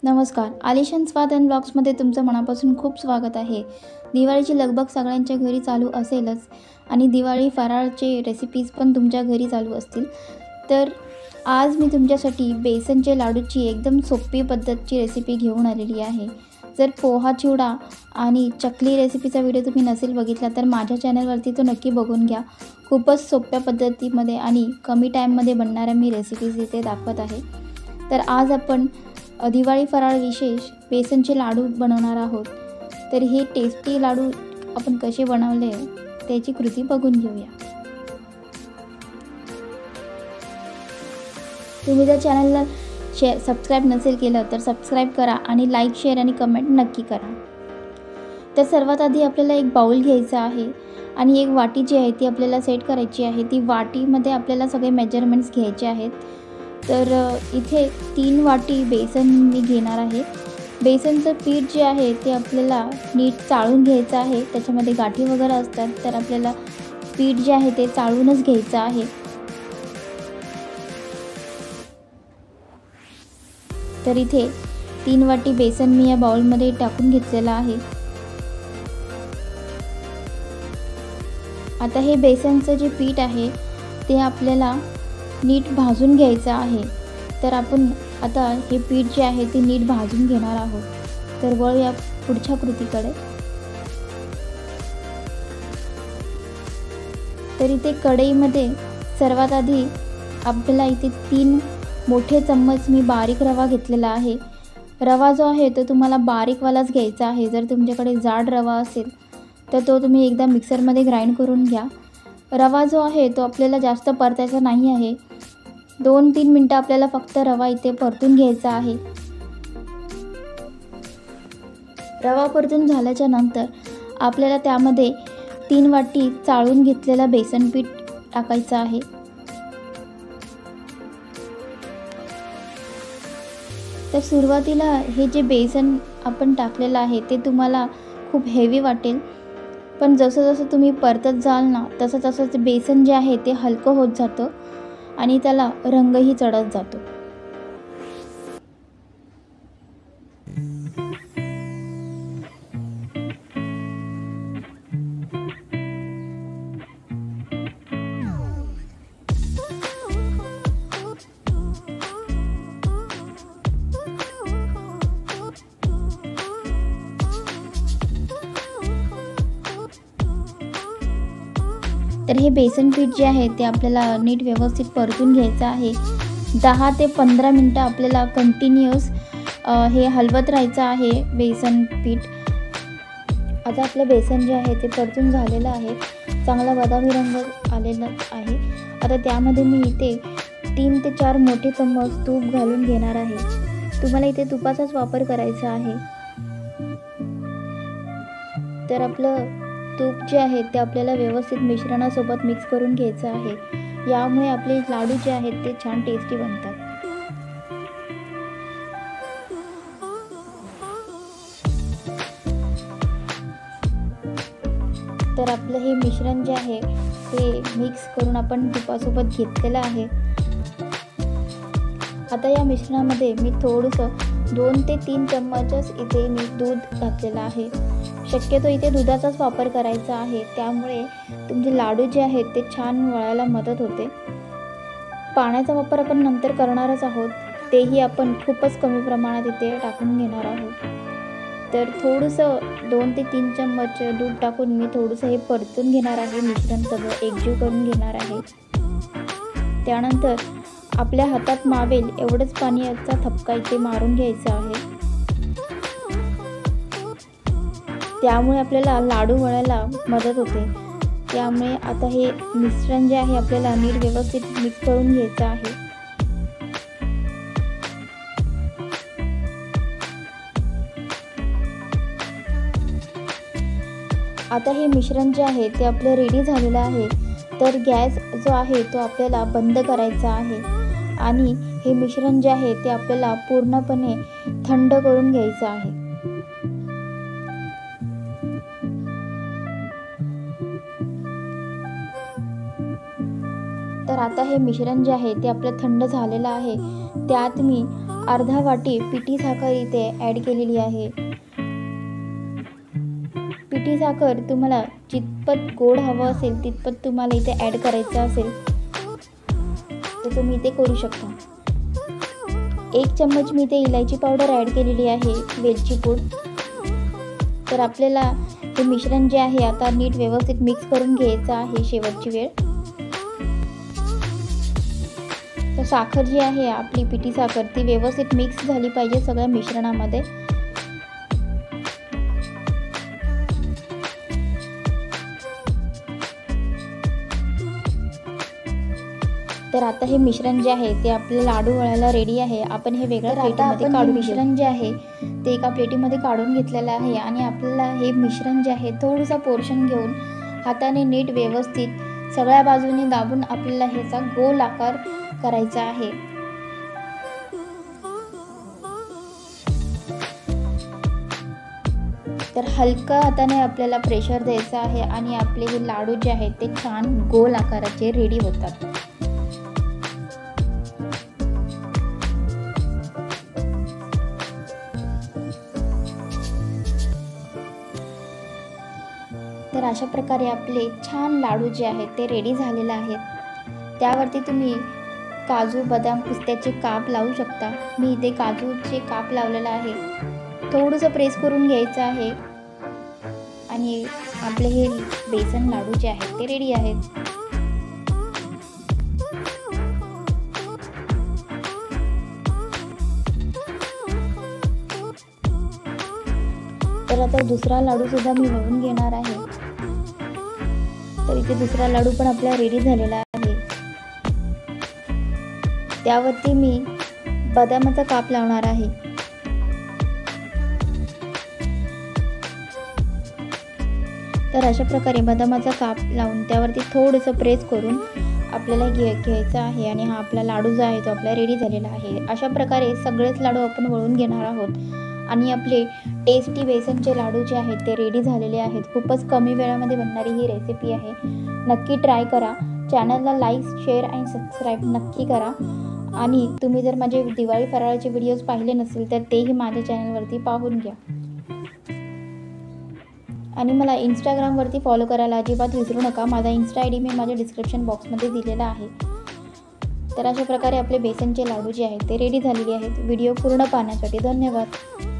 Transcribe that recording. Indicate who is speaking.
Speaker 1: नमस्कार. आलिशान स्वाद अँड ब्लॉग्समध्ये तुमचं मनापासून खूप स्वागत आहे. दिवाळीची लगबग सगळ्यांच्या घरी चालू असेलच आणि दिवाळी फराळचे रेसिपीज पण तुमच्या घरी चालू असतील. तर आज मी तुमच्यासाठी बेसनचे लाडूची एकदम सोपी पद्धतची रेसिपी घेऊन आलेली आहे. जर पोहा चिवडा आणि चकली रेसिपीचा व्हिडिओ तुम्ही नसेल बघितला तर माझ्या चॅनलवरती तो नक्की बघून घ्या. खूपच सोप्या पद्धतीमध्ये आणि कमी टाईममध्ये बनणाऱ्या मी रेसिपीज इथे दाखवत आहे. तर आज आपण दिवाळी फराळ विशेष बेसनचे लाडू बनवणार आहोत. तर हे टेस्टी लाडू आपण कसे बनवले त्याची कृती बघून घेऊया. तुम्ही जर चॅनलला सबस्क्राईब नसेल केलं तर सबस्क्राईब करा आणि लाईक, शेअर आणि कमेंट नक्की करा. तर सर्वात आधी आपल्याला एक बाउल घ्यायचा आहे आणि एक वाटी जी आहे ती आपल्याला सेट करायची आहे. ती वाटीमध्ये आपल्याला सगळे मेजरमेंट्स घ्यायचे आहेत. तर इथे 3 वाटी बेसन मी घेणार आहे. बेसनचं पीठ जे आहे ते आपल्याला नीट चाळून घ्यायचं आहे. त्याच्यामध्ये गाठी वगैरे असतात तर आपल्याला पीठ जे आहे ते चाळूनच घ्यायचं आहे. तर इथे 3 वाटी बेसन मी या बाउलमध्ये टाकून घेतलेलं आहे. आता हे बेसनचं जे पीठ आहे ते आपल्याला नीट भाजून घ्यायचं आहे. तर आपण आता हे पीठ जे आहे ते नीट भाजून घेणार आहोत. तर वळूया पुढच्या कृतीकडे. तर इथे कढईमध्ये सर्वात आधी आपल्याला इथे 3 मोठे चम्मच मी बारीक रवा घेतलेला आहे. रवा जो आहे तो तुम्हाला बारीकवालाच घ्यायचा आहे. जर तुमच्याकडे जाड रवा असेल तर तो तुम्ही एकदा मिक्सरमध्ये ग्राइंड करून घ्या. रवा जो आहे तो आपल्याला जास्त परतायचा नाही आहे. 2-3 मिनटं आपल्याला फक्त रवा इथे परतून घ्यायचा आहे. रवा परतून झाल्याच्या नंतर आपल्याला त्यामध्ये 3 वाटी चाळून घेतलेलं बेसन पीठ टाकायचं आहे. तर सुरुवातीला हे जे बेसन आपण टाकलेलं आहे ते तुम्हाला खूप हेवी वाटेल, पण जसं जसं तुम्ही परतत जाल ना तसं तसं ते बेसन जे आहे ते हलकं होत जातं आणि त्याला रंगही चढत जातो. तर हे बेसन पीठ जे आहे ते आपल्याला नीट व्यवस्थित परतून घ्यायचं आहे. 10 ते 15 मिनटं आपल्याला कंटिन्युअस हे हलवत राहायचं आहे बेसन पीठ. आता आपलं बेसन जे आहे ते परतून झालेलं आहे. चांगला बदामी रंग आलेला आहे. आता त्यामध्ये मी इथे 3 ते 4 मोठे चम्मच तूप घालून घेणार आहे. तुम्हाला इथे तुपाचाच वापर करायचा आहे. तर आपलं तूप जे आहे ते आपल्याला व्यवस्थित मिश्रणासोबत मिक्स करून घ्यायचं आहे. यामुळे आपले लाडू जे आहेत ते छान टेस्टी बनतात. तर आपलं हे मिश्रण जे आहे ते मिक्स करून आपण तुपासोबत घेतलेलं आहे. आता या मिश्रणामध्ये मी थोडंसं 2 ते 3 चम्मचच इथे मी दूध घातलेलं आहे. शक्यतो इथे दुधाचाच वापर करायचा आहे. त्यामुळे तुमचे लाडू जे आहेत ते छान वळायला मदत होते. पाण्याचा वापर आपण नंतर करणारच आहोत. तेही आपण खूपच कमी प्रमाणात इथे टाकून घेणार आहोत. तर थोडंसं 2 ते 3 चम्मच दूध टाकून मी थोडंसं हे परतून घेणार आहे. मिश्रण सगळं एकजीव करून घेणार आहे. त्यानंतर आपल्या हातात मावेल एवढंच पाण्याचा थपका इथे मारून घ्यायचा आहे. त्यामुळे आपल्याला लाडू वळायला मदत होते. त्यामुळे आता हे मिश्रण जे आहे आपल्याला नीट व्यवस्थित मिक्स करून घ्यायचं आहे. आता हे मिश्रण जे आहे ते आपलं रेडी झालेलं आहे. तर गॅस जो आहे तो आपल्याला बंद करायचा आहे आणि हे मिश्रण जे आहे ते आपल्याला पूर्णपणे थंड करून घ्यायचं आहे. तर आता हे मिश्रण जे आहे ते आपलं थंड झालेलं आहे. त्यात मी अर्धा वाटी पिठी साखर इथे ॲड केलेली आहे. पिठी साखर तुम्हाला जितपत गोड हवं असेल तितपत तुम्हाला इथे ॲड करायचं असेल तर तुम्ही इथे करू शकता. 1 चम्मच मी इथे इलायची पावडर ॲड केलेली आहे, वेलची पूड. तर आपल्याला हे मिश्रण जे आहे आता नीट व्यवस्थित मिक्स करून घ्यायचं आहे शेवटची वेळ. तर साखर जी आहे आपली पिठी साखर ती व्यवस्थित मिक्स झाली पाहिजे सगळ्या मिश्रणामध्ये. तर आता हे मिश्रण जे आहे ते आपलं लाडू वळायला रेडी आहे. आपण हे वेगळ्या प्लेटीमध्ये काढून मिश्रण जे आहे ते एका प्लेटीमध्ये काढून घेतलेलं आहे आणि आपल्याला हे मिश्रण जे आहे थोडंसं पोर्शन घेऊन हाताने नीट व्यवस्थित सगळ्या बाजूने दाबून आपल्याला ह्याचा गोल आकार करायचा आहे. तर हलका हाताने आपल्याला प्रेशर द्यायचा आहे आणि आपले हे लाडू जे आहेत ते छान गोल आकाराचे रेडी होतात. तर अशा प्रकारे आपले छान लाडू जे आहेत ते रेडी झालेले आहेत. त्यावरती तुम्ही काजू, बदाम, पिस्त्याचे काप लावू शकता. मी इथे काजूचे काप लावलेला आहे. थोडंसं प्रेस करून घ्यायचं आहे आणि आपले हे बेसन लाडू जे आहेत ते रेडी आहेत. तर आता दुसरा लाडू सुद्धा मी वळून घेणार आहे. तर इथे दुसरा लाडू पण आपला रेडी झालेला आहे. त्यावरती मी बदामाचा काप लावणार आहे. तर अशा प्रकारे बदामाचा काप लावून त्यावरती थोडंसं प्रेस करून आपल्याला घ्यायचं आहे आणि हा आपला लाडू जो आहे तो आपला रेडी झालेला आहे. अशा प्रकारे सगळेच लाडू आपण वळून घेणार आहोत आणि आपले टेस्टी बेसनचे लाडू जे आहेत ते रेडी झालेले आहेत. खूपच कमी वेळामध्ये बनणारी ही रेसिपी आहे. नक्की ट्राय करा. चॅनलला लाईक, शेअर आणि सबस्क्राईब नक्की करा. आणि तुम्ही जर माझे दिवाळी फराळाचे व्हिडिओज पाहिले नसेल तर तेही माझ्या चॅनलवरती पाहून घ्या. आणि मला इंस्टाग्रामवरती फॉलो करायला अजिबात विसरू नका. माझा इंस्टा ID मी माझ्या डिस्क्रिप्शन बॉक्समध्ये दिलेला आहे. तर अशा प्रकारे आपले बेसनचे लाडू जे आहेत ते रेडी झालेले आहेत. व्हिडिओ पूर्ण पाहण्यासाठी धन्यवाद.